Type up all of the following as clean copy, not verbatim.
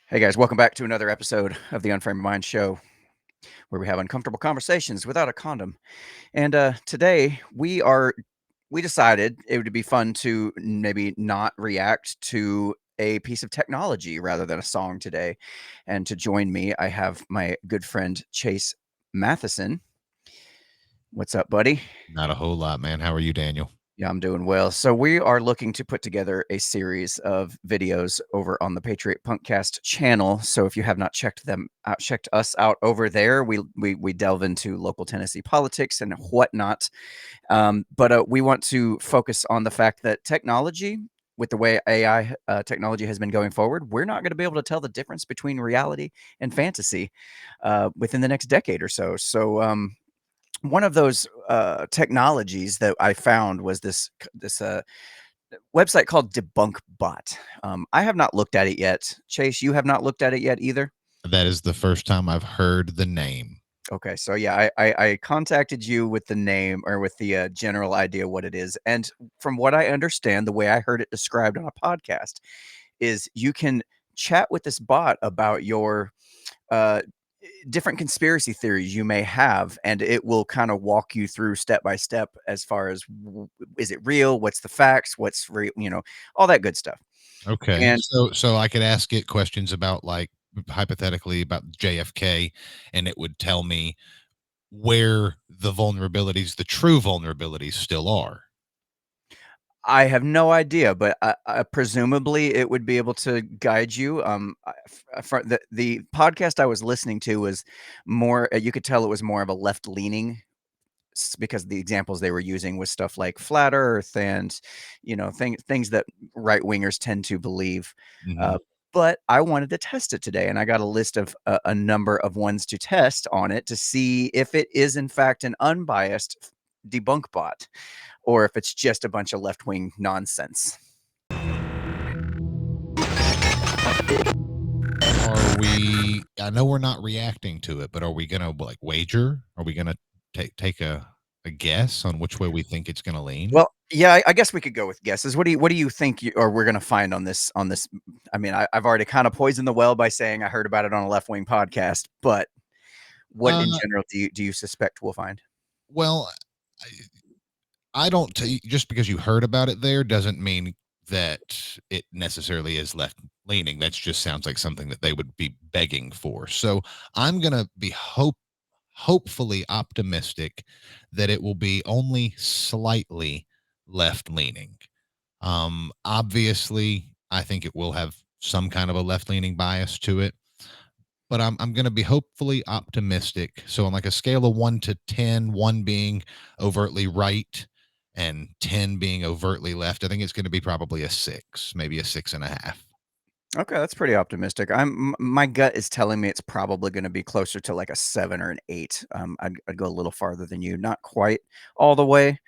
Hey guys, welcome back to another episode of the Unframe of Mind show, where we have uncomfortable conversations without a condom. And today we decided it would be fun to maybe not react to a piece of technology rather than a song today. And to join me, I have my good friend Chase Matheson. What's up, buddy? Not a whole lot, man. How are you, Daniel? Yeah, I'm doing well. So we are looking to put together a series of videos over on the Patriot Punkcast channel. So if you have not checked them out, checked us out over there, we delve into local Tennessee politics and whatnot. But we want to focus on the fact that technology, with the way AI technology has been going forward, we're not going to be able to tell the difference between reality and fantasy within the next decade or so. So one of those technologies that I found was this website called Debunkbot. I have not looked at it yet. Chase, you have not looked at it yet either. That is the first time I've heard the name. Okay, so yeah, I contacted you with the name or with the general idea what it is, and from what I understand, the way I heard it described on a podcast is you can chat with this bot about your uh, different conspiracy theories you may have, and it will kind of walk you through step by step as far as is it real, what's the facts, what's real, all that good stuff. Okay. And So I could ask it questions about, like, hypothetically about JFK, and it would tell me where the true vulnerabilities still are. I have no idea, but presumably it would be able to guide you. For the podcast I was listening to was more. You could tell it was more of a left leaning because the examples they were using was stuff like flat Earth and things that right wingers tend to believe. Mhm. Uh, but I wanted to test it today, and I got a list of a number of ones to test on it to see if it is in fact an unbiased debunk bot or if it's just a bunch of left wing nonsense. I know we're not reacting to it, but are we gonna, like, wager? Are we gonna take a guess on which way we think it's gonna lean? Well, yeah, I guess we could go with guesses. What do you think or we're gonna find on this? I mean, I've already kind of poisoned the well by saying I heard about it on a left wing podcast, but what in Uh, general do you suspect we'll find? well, I don't just because you heard about it there doesn't mean that it necessarily is left leaning. That just sounds like something that they would be begging for. So I'm gonna be hopefully optimistic that it will be only slightly left leaning. Obviously, I think it will have some kind of a left leaning bias to it, but I'm going to be hopefully optimistic. So on, like, a scale of 1 to 10, 1 being overtly right and 10 being overtly left, I think it's going to be probably a 6, maybe a 6.5. Okay, that's pretty optimistic. My gut is telling me it's probably going to be closer to like a 7 or an 8. I'd go a little farther than you, not quite all the way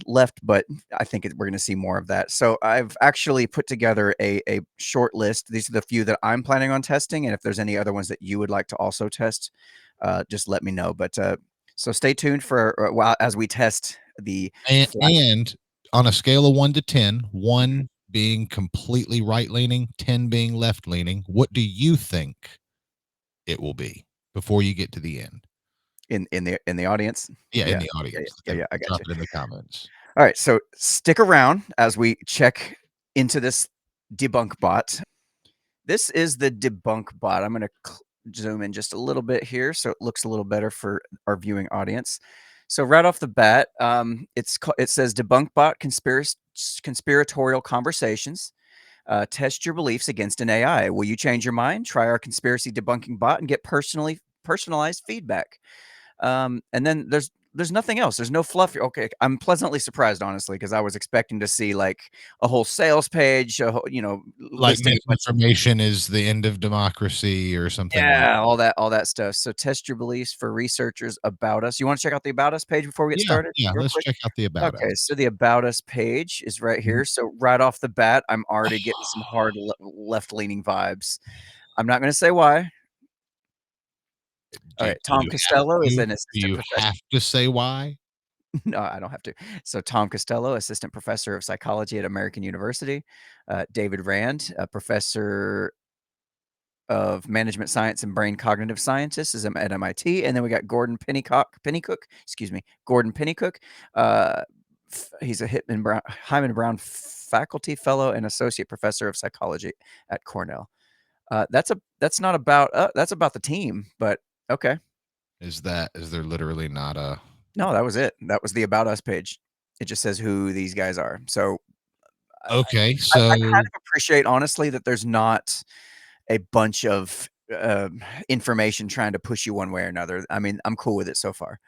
left, but I think we're going to see more of that. So I've actually put together a short list. These are the few that I'm planning on testing, and if there's any other ones that you would like to also test, just let me know. But so stay tuned for while as we test the flat. And on a scale of 1 to 10, 1 being completely right leaning, 10 being left leaning, what do you think it will be before you get to the end? In the audience. Yeah, in Yeah, the yeah, audience. yeah, yeah. I got Drop you. it in the comments. All right, so stick around as we check into this debunk bot. This is the debunk bot. I'm going to zoom in just a little bit here so it looks a little better for our viewing audience. So right off the bat, it says debunk bot conspiratorial conversations. Test your beliefs against an AI. Will you change your mind? Try our conspiracy debunking bot and get personalized feedback. And then there's nothing else. There's no fluff. Okay, I'm pleasantly surprised, honestly, because I was expecting to see like a whole sales page, Like, listing a bunch of misinformation is the end of democracy or something like yeah, that. all that stuff. So test your beliefs for researchers about us. You want to check out the about us page before we get Yeah, started, yeah, real let's quick? check out the About Okay, Us. so the about us page is right Mhm. here. So right off the bat, I'm already getting some hard left leaning vibes. I'm not going to say why. All Do right, do Tom you have Costello is to? an Do assistant you professor. have to say why? No, I don't have to. So Tom Costello, assistant professor of psychology at American University. David Rand, a professor. of Management Science and Brain Cognitive Scientists is at MIT, and then we got Pennycook, excuse me, Gordon Pennycook. He's a Hyman Brown Faculty Fellow and Associate Professor of Psychology at Cornell. That's not about that's about the team, but okay. Is there literally not a No, that was it. That was the About Us page. It just says who these guys are. So okay, I so kind of appreciate, honestly, that there's not a bunch of information trying to push you one way or another. I mean, I'm cool with it so far.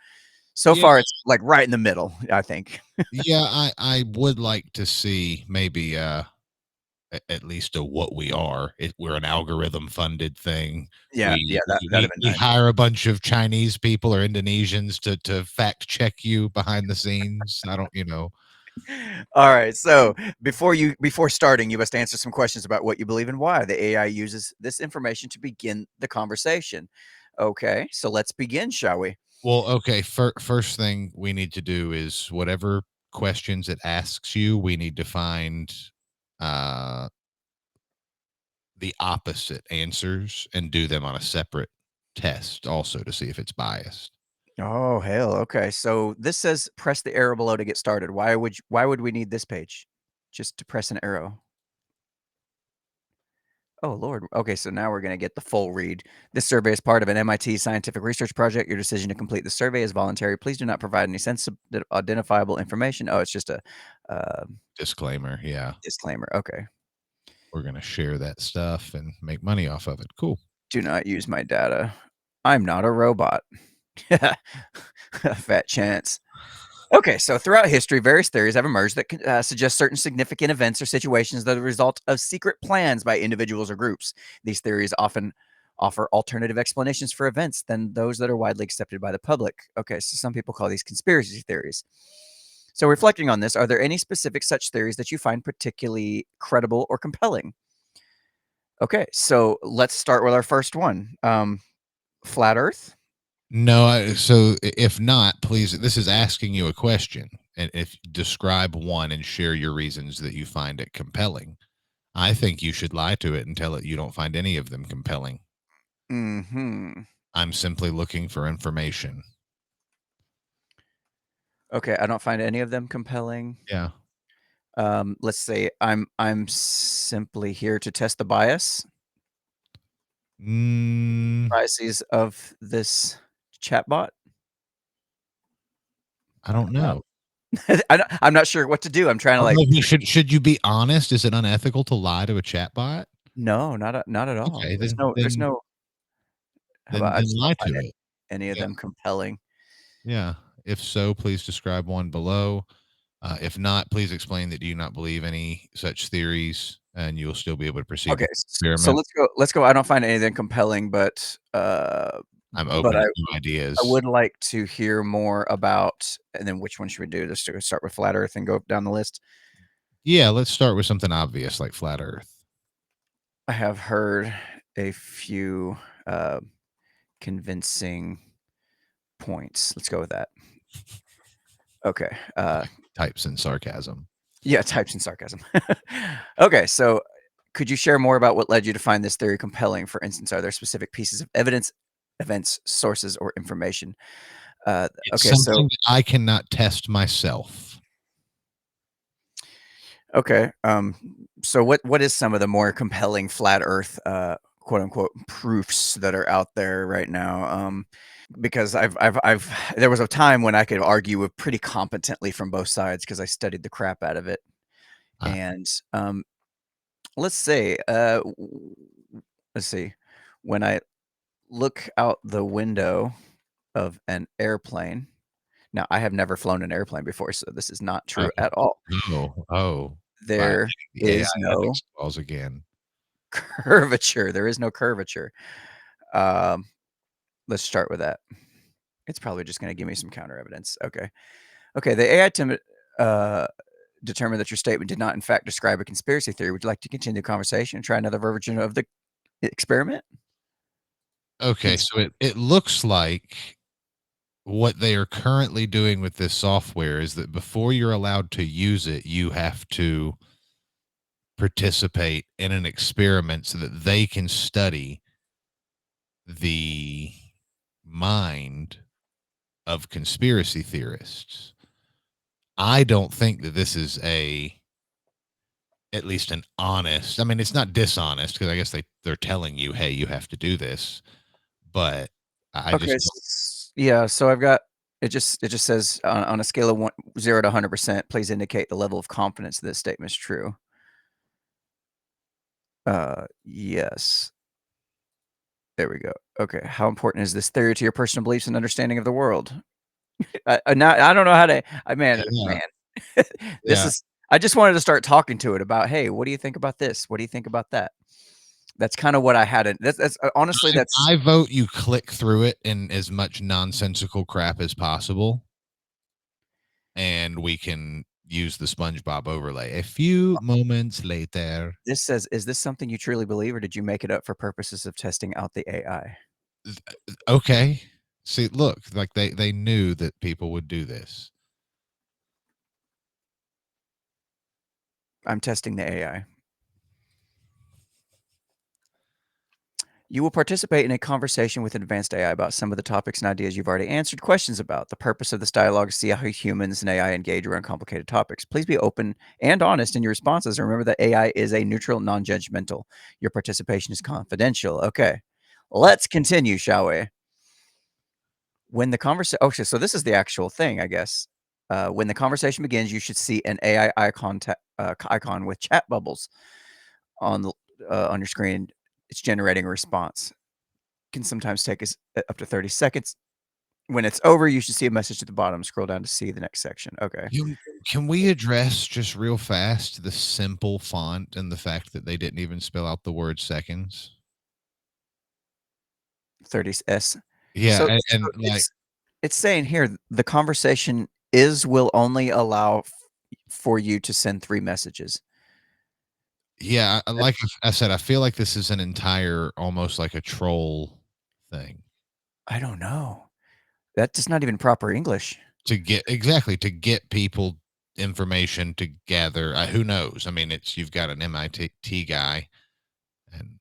So yeah, far, it's like right in the middle, I think. yeah, I would like to see maybe at least a what we are. We're an algorithm funded thing. Yeah, We yeah, that'd have been we nice. hire a bunch of Chinese people or Indonesians to fact check you behind the scenes. I don't, All right. So before starting, you must answer some questions about what you believe and why the AI uses this information to begin the conversation. Okay, so let's begin, shall we? Well, okay. First thing we need to do is whatever questions it asks you, we need to find uh the opposite answers and do them on a separate test also to see if it's biased. Oh, hell. Okay. So this says press the arrow below to get started. Why would we need this page? Just to press an arrow. Oh, Lord. Okay, so now we're going to get the full read. This survey is part of an MIT scientific research project. Your decision to complete the survey is voluntary. Please do not provide any sensitive identifiable information. Oh, it's just a uh, Disclaimer. Yeah. disclaimer. Okay. We're going to share that stuff and make money off of it. Cool. Do not use my data. I'm not a robot. Fat chance. Okay, so throughout history, various theories have emerged that suggest certain significant events or situations that are the result of secret plans by individuals or groups. These theories often offer alternative explanations for events than those that are widely accepted by the public. Okay, so some people call these conspiracy theories. So, reflecting on this, are there any specific such theories that you find particularly credible or compelling? Okay, so let's start with our first one. Flat Earth. No, so if not, please, this is asking you a question. And if describe one and share your reasons that you find it compelling. I think you should lie to it and tell it you don't find any of them compelling. Hmm. I'm simply looking for information. Okay, I don't find any of them compelling. Yeah. Let's say I'm simply here to test the Mm, biases of this chatbot. I don't Uh, know. I'm not sure what to do. I'm trying I to don't like, know if you should you be honest? Is it unethical to lie to a chatbot? no, not at all. Okay, There's no. How about I then just don't lie find to it. any of Yeah. them compelling. Yeah. If so, please describe one below. If not, please explain that you do not believe any such theories, and you'll still be able to proceed Okay, with the so experiment. let's go. I don't find anything compelling, I'm but open to new I ideas. would like to hear more about. And then which one should we do? Just to start with flat Earth and go down the list. Yeah, let's start with something obvious like flat Earth. I have heard a few uh, convincing points. Let's go with that. Okay. Types in sarcasm. Yeah, types in sarcasm. Okay, so could you share more about what led you to find this theory compelling? For instance, are there specific pieces of evidence, events, sources, or information? It's Okay, so something that I cannot test myself. okay, so what is some of the more compelling flat Earth, quote unquote, proofs that are out there right now? Because I've there was a time when I could argue with pretty competently from both sides because I studied the crap out of it. I, And let's say, let's see, when I look out the window of an airplane. Now, I have never flown an airplane before, so this is not oh, true at all. oh, There violating the is AI no ethics laws again. curvature. There is no curvature. Um, let's start with that. It's probably just going to give me some counter evidence. Okay. Okay. The AI uh, determined that your statement did not, in fact, describe a conspiracy theory. Would you like to continue the conversation and try another version of the experiment? Okay, Cons- so it looks like what they are currently doing with this software is that before you're allowed to use it, you have to participate in an experiment so that they can study the mind of conspiracy theorists. I don't think that this is at least an honest. I mean, it's not dishonest because I guess they're telling you, hey, you have to do this, but I Okay, just yeah, so I've got it just says on a scale of 0 to 100%, please indicate the level of confidence this statement is true. Yes. There we go. Okay, how important is this theory to your personal beliefs and understanding of the world? Now I don't know how to yeah, man, this yeah. is I just wanted to start talking to it about, "Hey, what do you think about this? What do you think about that?" That's kinda what I had in that's honestly, that's I vote you click through it in as much nonsensical crap as possible, and we can use the SpongeBob overlay. A few moments later. this says, "Is this something you truly believe, or did you make it up for purposes of testing out the AI?" Okay. See, look, like they knew that people would do this. I'm testing the AI. You will participate in a conversation with an advanced AI about some of the topics and ideas you've already answered questions about. The purpose of this dialogue is to see how humans and AI engage around complicated topics. Please be open and honest in your responses. And remember that AI is a neutral, non judgmental. Your participation is confidential. Okay. Let's continue, shall we? When the conversation, okay, so this is the actual thing, I guess. When the conversation begins, you should see an AI icon with chat bubbles on on your screen. It's generating a response. Can sometimes take us up to 30 seconds. When it's over, you should see a message at the bottom. Scroll down to see the next section. Okay. You can we address just real fast the simple font and the fact that they didn't even spell out the word seconds? 30 S. Yeah, So and like it's saying here the conversation is will only allow for you to send 3 messages. yeah, That like I said, I feel like this is an entire almost like a troll thing I don't know. That is not even proper English. to get people information to gather. Who knows? I mean, it's you've got an MIT guy, and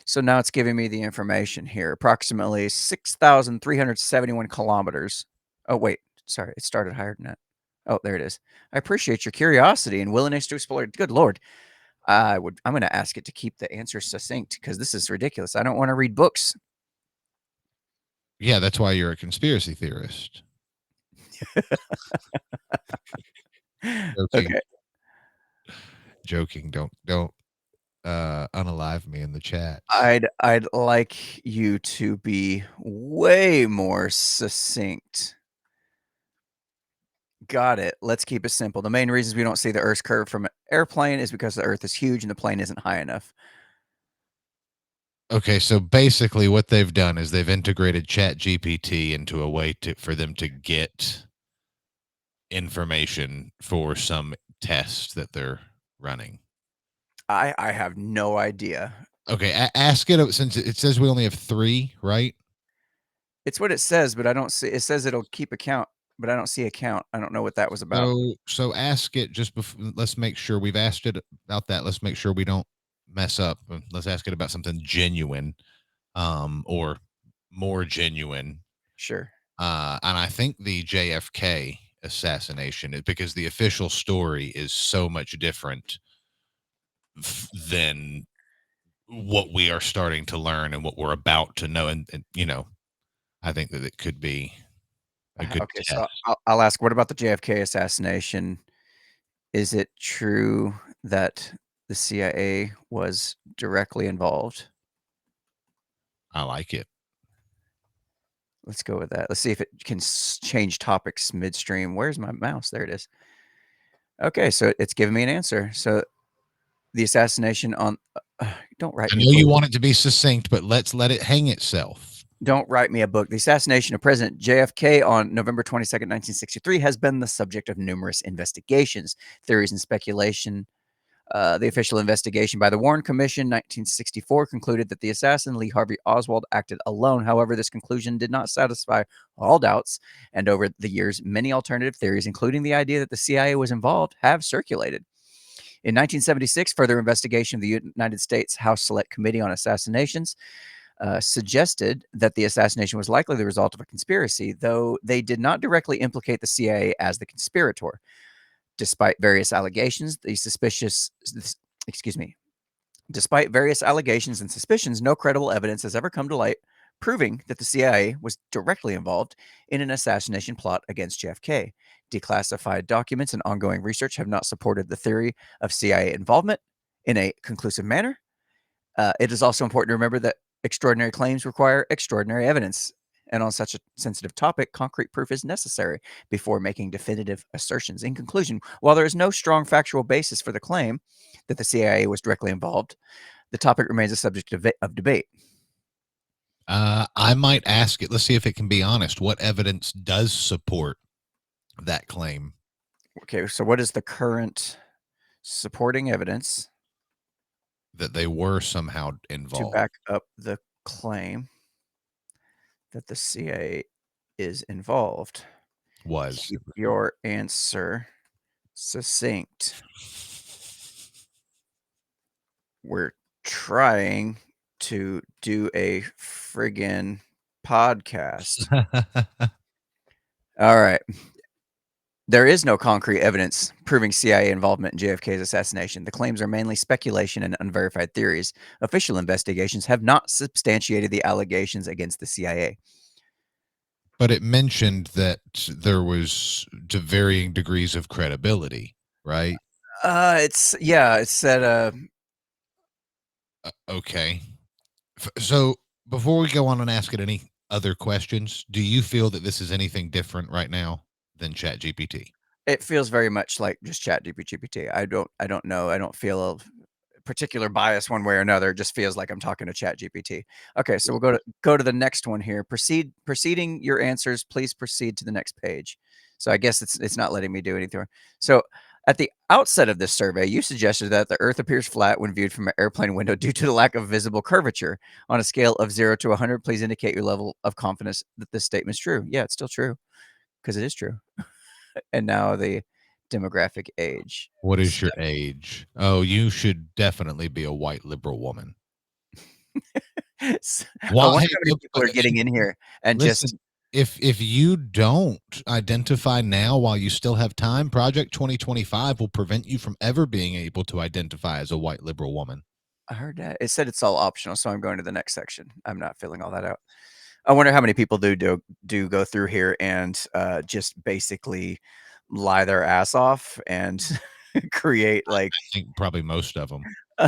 So now it's giving me the information here. Approximately 6,371 kilometers. Oh, wait. Sorry. It started higher than that. Oh, there it is. I appreciate your curiosity and willingness to explore. Good Lord. I'm gonna ask it to keep the answers succinct because this is ridiculous. I don't wanna read books. yeah, that's why you're a conspiracy theorist. Joking, Okay. joking. Don't unalive me in the chat. I'd like you to be way more succinct. Got it. Let's keep it simple. The main reasons we don't see the Earth's curve from an airplane is because the Earth is huge and the plane isn't high enough. Okay, so basically what they've done is they've integrated Chat GPT into a way for them to get information for some test that they're running. I have no idea. Okay, ask it since it says we only have 3, right? It's what it says, but I don't see it says it'll keep a count, but I don't see a count. I don't know what that was about. So ask it just let's make sure we've asked it about that. Let's make sure we don't mess up. Let's ask it about something genuine, or more genuine. Sure. And I think the JFK assassination is because the official story is so much different than what we are starting to learn and what we're about to know. And I think that it could be a good Okay, so test. I'll ask, what about the JFK assassination? Is it true that the CIA was directly involved? I like it. Let's go with that. Let's see if it can change topics midstream. Where's my mouse? There it is. Okay, so it's giving me an answer. So the assassination on don't write I me a know you book. want it to be succinct, but let's let it hang itself. Don't write me a book. The assassination of President JFK on November 22nd, 1963 has been the subject of numerous investigations, theories, and speculation. The official investigation by the Warren Commission 1964 concluded that the assassin, Lee Harvey Oswald, acted alone. However, this conclusion did not satisfy all doubts, and over the years, many alternative theories, including the idea that the CIA was involved, have circulated. In 1976, further investigation of the United States House Select Committee on Assassinations suggested that the assassination was likely the result of a conspiracy, though they did not directly implicate the CIA as the conspirator. Despite various allegations, excuse me, despite various allegations and suspicions, no credible evidence has ever come to light proving that the CIA was directly involved in an assassination plot against JFK. Declassified documents and ongoing research have not supported the theory of CIA involvement in a conclusive manner. It is also important to remember that extraordinary claims require extraordinary evidence. And on such a sensitive topic, concrete proof is necessary before making definitive assertions. In conclusion, while there is no strong factual basis for the claim that the CIA was directly involved, the topic remains a subject of debate. I might ask it. Let's see if it can be honest. What evidence does support that claim? Okay, so what is the current supporting evidence That they were somehow to involved? back up the claim that the CIA is involved? Was. Keep your answer succinct. We're trying to do a friggin' podcast. All right. There is no concrete evidence proving CIA involvement in JFK's assassination. The claims are mainly speculation and unverified theories. Official investigations have not substantiated the allegations against the CIA. But it mentioned that there was to varying degrees of credibility, right? It said Okay. So before we go on and ask it any other questions, do you feel that this is anything different right now than ChatGPT? it feels very much like just ChatGPT. I don't know. I don't feel particular bias one way or another. It just feels like I'm talking to Chat GPT. Okay, so we'll go to the next one here. Proceeding your answers, please proceed to the next page. So I guess it's not letting me do anything. So at the outset of this survey, you suggested that the Earth appears flat when viewed from an airplane window due to the lack of visible curvature. On a scale of 0 to 100, please indicate your level of confidence that this statement is true. Yeah, it's still true because it is true. And now the demographic age. What is So your age? Oh, you should definitely be a white liberal woman. I Why? wonder Hey, how many people are getting in here and just listen, if you don't identify now while you still have time, Project 2025 will prevent you from ever being able to identify as a white liberal woman. I heard that. It said it's all optional, so I'm going to the next section. I'm not filling all that out. I wonder how many people do go through here and, just basically lie their ass off and create, like I think probably most of them.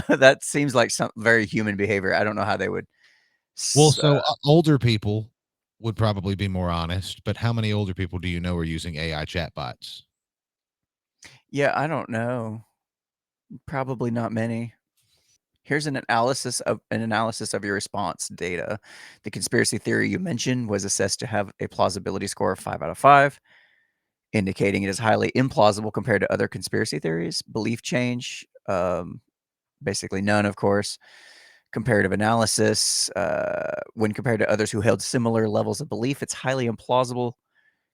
that seems like some very human behavior. I don't know how they would Well, s so older people would probably be more honest, but how many older people do you know are using AI chatbots? yeah, I don't know. Probably not many. Here's an analysis of your response data. The conspiracy theory you mentioned was assessed to have a plausibility score of 5 out of 5, indicating it is highly implausible compared to other conspiracy theories. Belief change, basically none, of course. Comparative analysis, when compared to others who held similar levels of belief, it's highly implausible.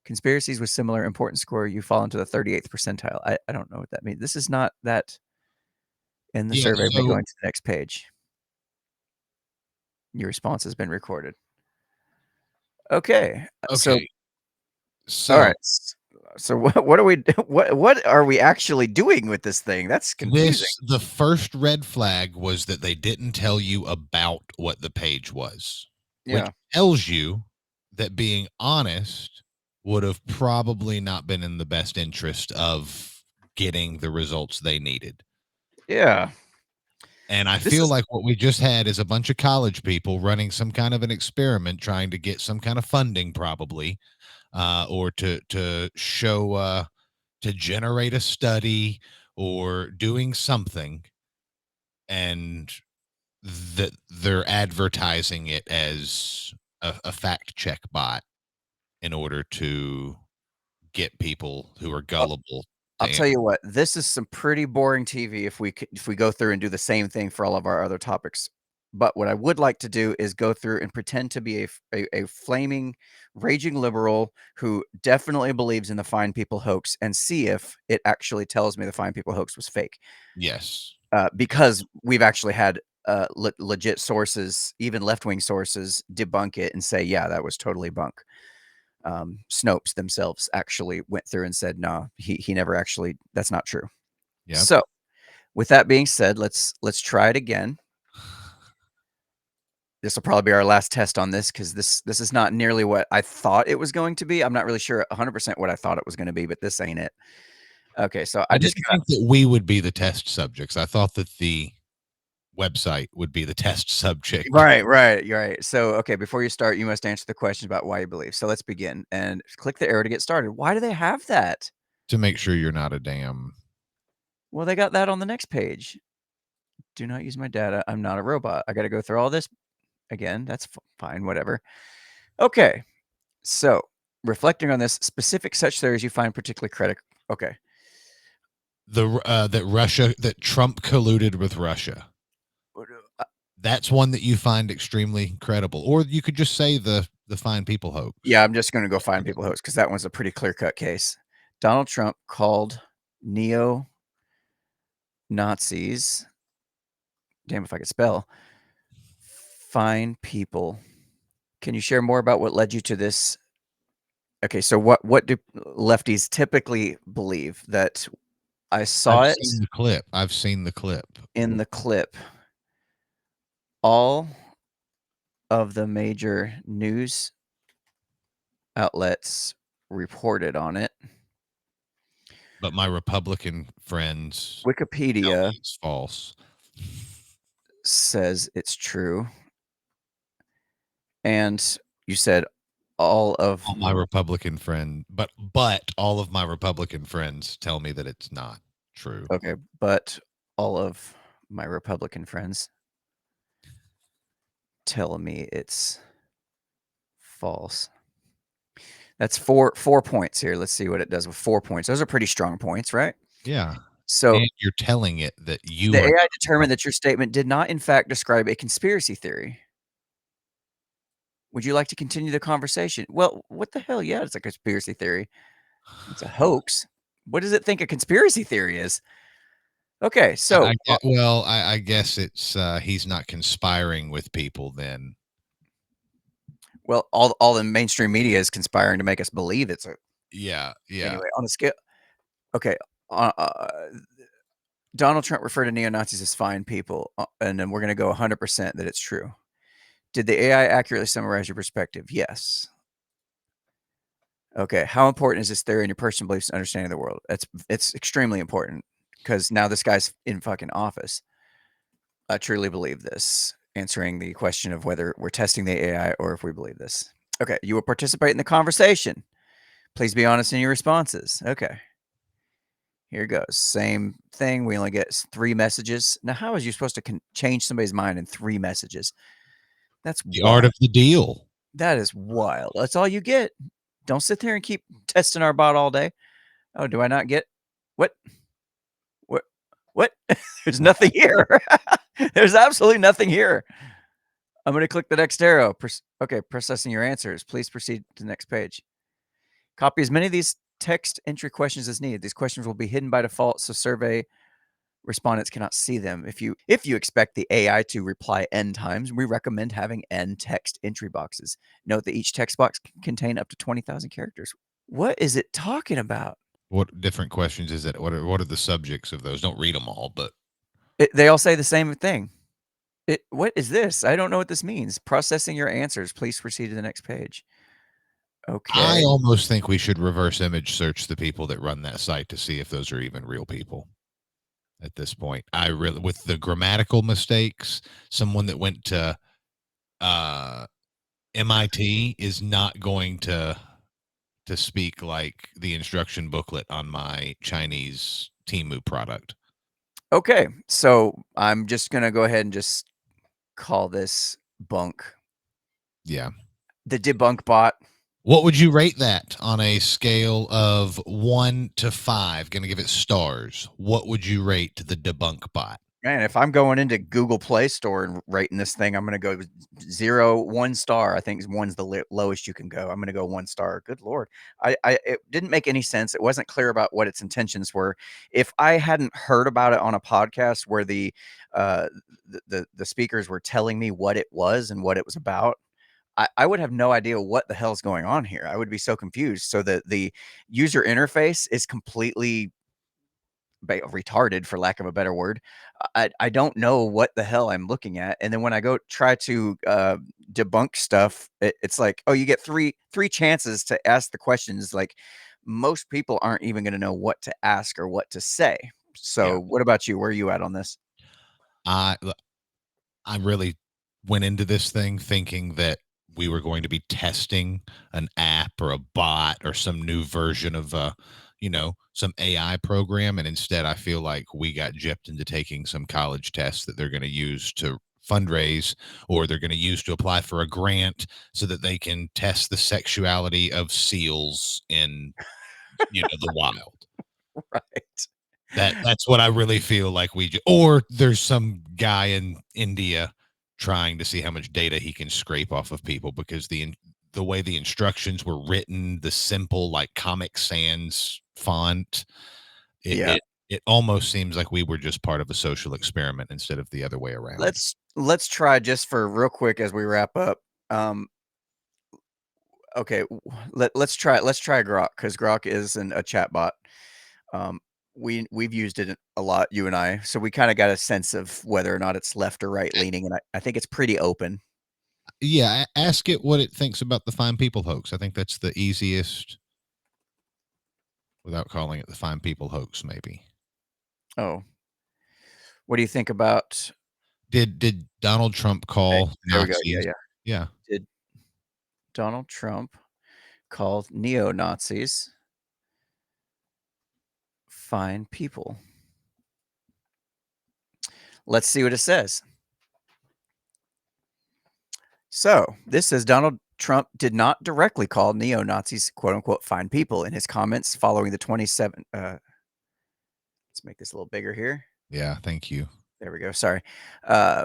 Conspiracies with similar importance score, you fall into the 38th percentile. I don't know what that means. This is not that in the Yeah, survey by so going to the next page. Your response has been recorded. Okay. So okay. all So right. So what are we what are we actually doing with this thing? That's confusing. the first red flag was that they didn't tell you about what the page was, which Yeah. tells you that being honest would have probably not been in the best interest of getting the results they needed. Yeah. And I This feel is like what we just had is a bunch of college people running some kind of an experiment, trying to get some kind of funding, probably, or to show to generate a study or doing something, and that they're advertising it as a fact check bot in order to get people who are gullible to I'll tell you what, this is some pretty boring TV if we go through and do the same thing for all of our other topics. But what I would like to do is go through and pretend to be a flaming, raging liberal who definitely believes in the Fine People hoax and see if it actually tells me the Fine People hoax was fake. yes. Because we've actually had legit sources, even left-wing sources, debunk it and say, yeah, that was totally bunk. Snopes themselves actually went through and said, no, he never actually, that's not true. Yep. So with that being said, let's try it again. This will probably be our last test on this because this is not nearly what I thought it was going to be. I'm not really sure 100% what I thought it was going to be, but this ain't it. Okay, so I I just didn't got think that we would be the test subjects. I thought that the website would be the test subject. right. So, okay, before you start, you must answer the question about why you believe. So let's begin and click the arrow to get started. Why do they have that? To make sure you're not a damn. Well, they got that on the next page. Do not use my data. I'm not a robot. I got to go through all this again. That's fine, whatever. Okay, so reflecting on this, specific such theories you find particularly critical. Okay. That Trump colluded with Russia. That's one that you find extremely credible. Or you could just say the fine people hoax. Yeah, I'm just going to go find people hoax because that one's a pretty clear-cut case. Donald Trump called neo-Nazis, damn if I could spell, fine people. Can you share more about what led you to this? Okay, so what do lefties typically believe? That I saw I've it seen the clip. I've seen the clip. in the clip. All of the major news outlets reported on it. But my Republican friends tell Wikipedia me it's false. says it's true. And you said all of All my Republican friend, but all of my Republican friends tell me that it's not true. okay, but all of my Republican friends tell me it's false. That's four points here. Let's see what it does with 4 points. Those are pretty strong points, right? Yeah. So And you're telling it that you the are AI determined that your statement did not, in fact, describe a conspiracy theory. Would you like to continue the conversation? Well, what the hell? Yeah, it's a conspiracy theory. It's a hoax. What does it think a conspiracy theory is? Okay, so I guess it's he's not conspiring with people then. well, all the mainstream media is conspiring to make us believe it's a Yeah. anyway on a scale. Okay, uh, Donald Trump referred to neo-Nazis as fine people, and then we're going to go 100% that it's true. Did the AI accurately summarize your perspective? Yes. Okay, how important is this theory in your personal beliefs and understanding of the world? It's extremely important because now this guy's in fucking office. I truly believe this, answering the question of whether we're testing the AI or if we believe this. Okay, you will participate in the conversation. Please be honest in your responses. Okay. Here goes. Same thing. We only get 3 messages. Now, how is you supposed to change somebody's mind in 3 messages? That's The art wild. of the deal. That is wild. That's all you get. Don't sit there and keep testing our bot all day. Oh, do I not get what? What? What? There's nothing here. There's absolutely nothing here. I'm going to click the next arrow. Okay, processing your answers. Please proceed to the next page. Copy as many of these text entry questions as needed. These questions will be hidden by default, so survey respondents cannot see them. If you expect the AI to reply n times, we recommend having n text entry boxes. Note that each text box can contain up to 20,000 characters. What is it talking about? What different questions is it? What are the subjects of those? Don't read them all, but They all say the same thing. What is this? I don't know what this means. Processing your answers. Please proceed to the next page. Okay. I almost think we should reverse image search the people that run that site to see if those are even real people. At this point, I really, with the grammatical mistakes, someone that went to MIT is not going to speak like the instruction booklet on my Chinese Temu product. Okay. So I'm just going to go ahead and just call this bunk. Yeah. The debunk bot. What would you rate that on a scale of 1 to 5? Going to give it stars. What would you rate the debunk bot? Man, if I'm going into Google Play Store and rating this thing, I'm gonna go 0, 1 star. I think 1's the lowest you can go. I'm gonna go 1 star. Good lord. It didn't make any sense. It wasn't clear about what its intentions were. If I hadn't heard about it on a podcast where uh, the speakers were telling me what it was and what it was about, I would have no idea what the hell's going on here. I would be so confused. So the user interface is completely retarded, for lack of a better word. I don't know what the hell I'm looking at, and then when I go try to debunk stuff, it's like, oh, you get three chances to ask the questions. Like, most people aren't even going to know what to ask or what to say. Yeah. So, what about you? Where are you at on this? I I really went into this thing thinking that we were going to be testing an app or a bot or some new version of some AI program, and instead I feel like we got gypped into taking some college tests that they're going to use to fundraise, or they're going to use to apply for a grant so that they can test the sexuality of seals in the wild. Right. That's what I really feel like or there's some guy in India trying to see how much data he can scrape off of people, because the way the instructions were written, the simple like Comic Sans font, it Yeah. it it almost seems like we were just part of a social experiment instead of the other way around. Let's try just for real quick as we wrap up. Um, okay, let's try Grok, because Grok is a chatbot. Um, we've used it a lot, you and I, so we kind of got a sense of whether or not it's left or right leaning, and I think it's pretty open. Yeah, ask it what it thinks about the Fine People hoax. I think that's the easiest, without calling it the Fine People hoax, maybe. Oh, what do you think about? Did Donald Trump Okay, call there we go. Yeah, Nazis? yeah. Yeah. Did Donald Trump call neo Nazis fine people? Let's see what it says. So this says Donald Trump did not directly call neo Nazis "quote unquote" fine people in his comments following the 27. Let's make this a little bigger here. Yeah, thank you. There we go. Sorry. Uh,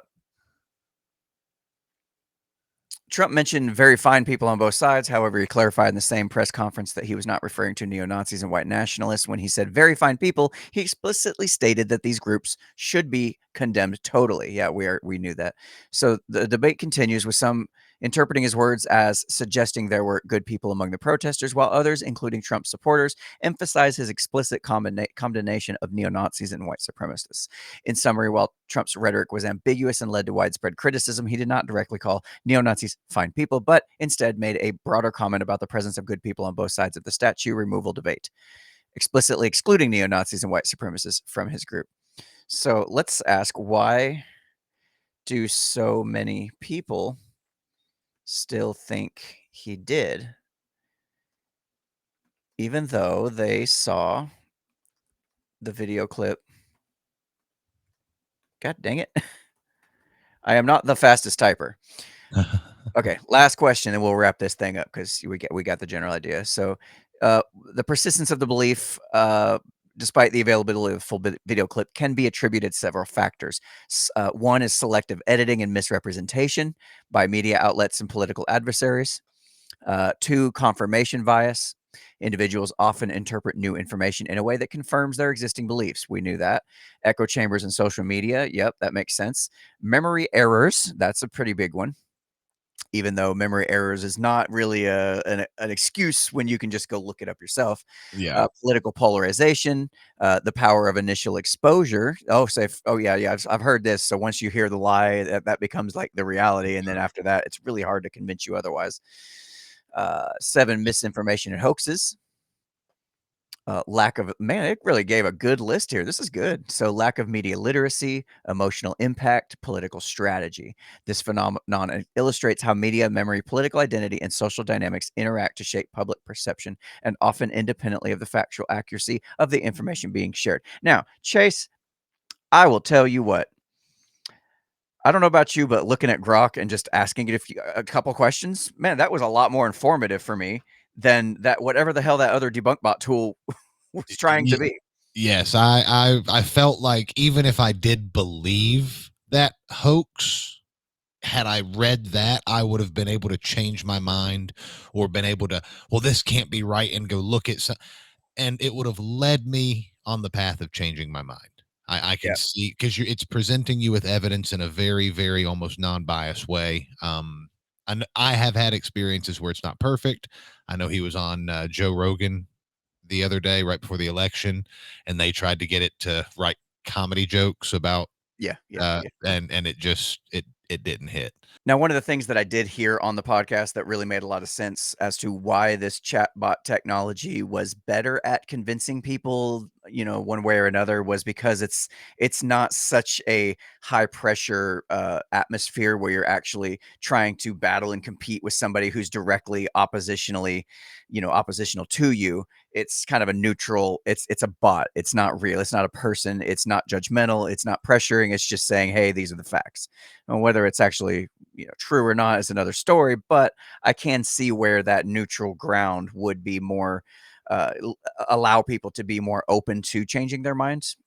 Trump mentioned very fine people on both sides. However, he clarified in the same press conference that he was not referring to neo Nazis and white nationalists. When he said very fine people, he explicitly stated that these groups should be condemned totally. Yeah, we knew that. So the debate continues, with some interpreting his words as suggesting there were good people among the protesters, while others, including Trump supporters, emphasize his explicit condemnation of neo Nazis and white supremacists. In summary, while Trump's rhetoric was ambiguous and led to widespread criticism, he did not directly call neo Nazis fine people, but instead made a broader comment about the presence of good people on both sides of the statue removal debate, explicitly excluding neo Nazis and white supremacists from his group. So let's ask, why do so many people still think he did, even though they saw the video clip? God dang it. I am not the fastest typer. Okay, last question, and we'll wrap this thing up because we got the general idea. So, uh, the persistence of the belief, despite the availability of the full video clip, can be attributed to several factors. One is selective editing and misrepresentation by media outlets and political adversaries. Two, confirmation bias. Individuals often interpret new information in a way that confirms their existing beliefs. We knew that. Echo chambers and social media. Yep, that makes sense. Memory errors. That's a pretty big one, even though memory errors is not really an excuse when you can just go look it up yourself. Yeah. Political polarization, the power of initial exposure. Oh, say, oh yeah, yeah, I've heard this. So once you hear the lie, that becomes like the reality, and then after that, it's really hard to convince you otherwise. Seven, misinformation and hoaxes. Lack of, man, it really gave a good list here. This is good. So, lack of media literacy, emotional impact, political strategy. This phenomenon illustrates how media, memory, political identity, and social dynamics interact to shape public perception, and often independently of the factual accuracy of the information being shared. Now, Chase, I will tell you what. I don't know about you, but looking at Grok and just asking it a couple questions, man, that was a lot more informative for me than that whatever the hell that other debunk bot tool was trying to Yeah, be. Yes, I felt like even if I did believe that hoax, had I read that, I would have been able to change my mind or been able to, well, this can't be right, and go look at some, and it would have led me on the path of changing my mind. I can Yeah. see, because it's presenting you with evidence in a very, very almost non-biased way. And I have had experiences where it's not perfect. I know he was on Joe Rogan the other day, right before the election, and they tried to get it to write comedy jokes about, Yeah, yeah, yeah. and it didn't hit. Now, one of the things that I did hear on the podcast that really made a lot of sense as to why this chatbot technology was better at convincing people, one way or another, was because it's not such a high pressure atmosphere where you're actually trying to battle and compete with somebody who's directly oppositional to you. It's kind of a neutral. It's a bot. It's not real. It's not a person. It's not judgmental. It's not pressuring. It's just saying, hey, these are the facts. And whether it's actually true or not is another story, but I can see where that neutral ground would be more allow people to be more open to changing their minds,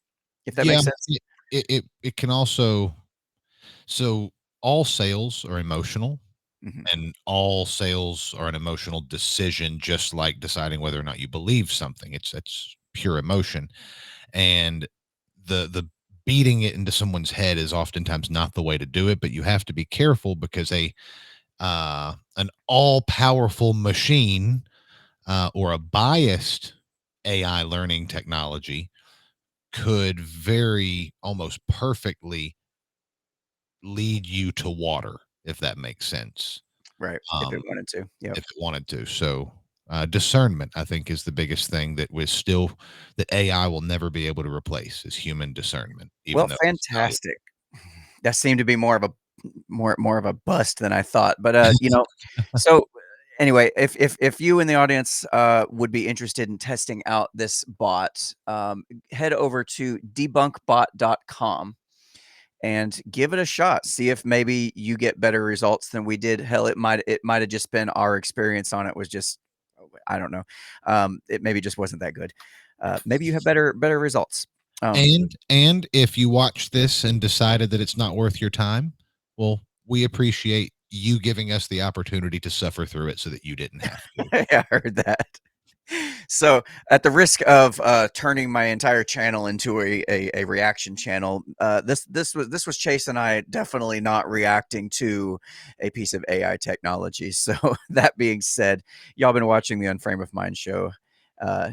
if that Yeah, makes sense. it can also, so all sales are emotional, Mhm. and all sales are an emotional decision, just like deciding whether or not you believe something. It's pure emotion, and the beating it into someone's head is oftentimes not the way to do it. But you have to be careful, because an all powerful machine, or a biased AI learning technology could very almost perfectly lead you to water, if that makes sense. Right. If it Um, wanted to. Yep. if it wanted to. So discernment, I think, is the biggest thing that was still, that AI will never be able to replace, is human discernment, even Well, though it's valuable. fantastic. That seemed to be more of a bust than I thought. But so anyway, if you in the audience would be interested in testing out this bot, head over to debunkbot.com and give it a shot. See if maybe you get better results than we did. Hell, it might have just been our experience on it was just I don't know. It maybe just wasn't that good. Maybe you have better results. Um, And if you watch this and decided that it's not worth your time, well, we appreciate you giving us the opportunity to suffer through it so that you didn't have to. yeah, I heard that. So, at the risk of turning my entire channel into a reaction channel, this was Chase and I definitely not reacting to a piece of AI technology. So, that being said, y'all been watching the Unframe of Mind show. Uh,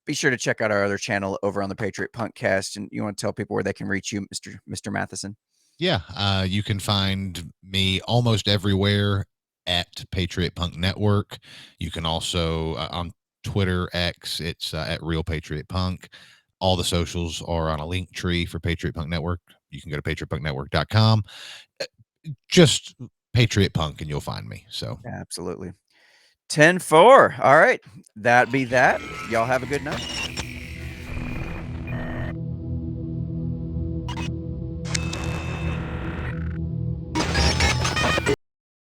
be sure to check out our other channel over on the Patriot Punk Cast, and you want to tell people where they can reach you, Mister Matheson. Yeah, you can find me almost everywhere at Patriot Punk Network. You can also, on Twitter, X, it's at Real Patriot Punk. All the socials are on a link tree for Patriot Punk Network. You can go to patriotpunknetwork.com. Uh, Just Patriot Punk, and you'll find me. So, Absolutely. 10-4. All right. That be that. Y'all have a good night.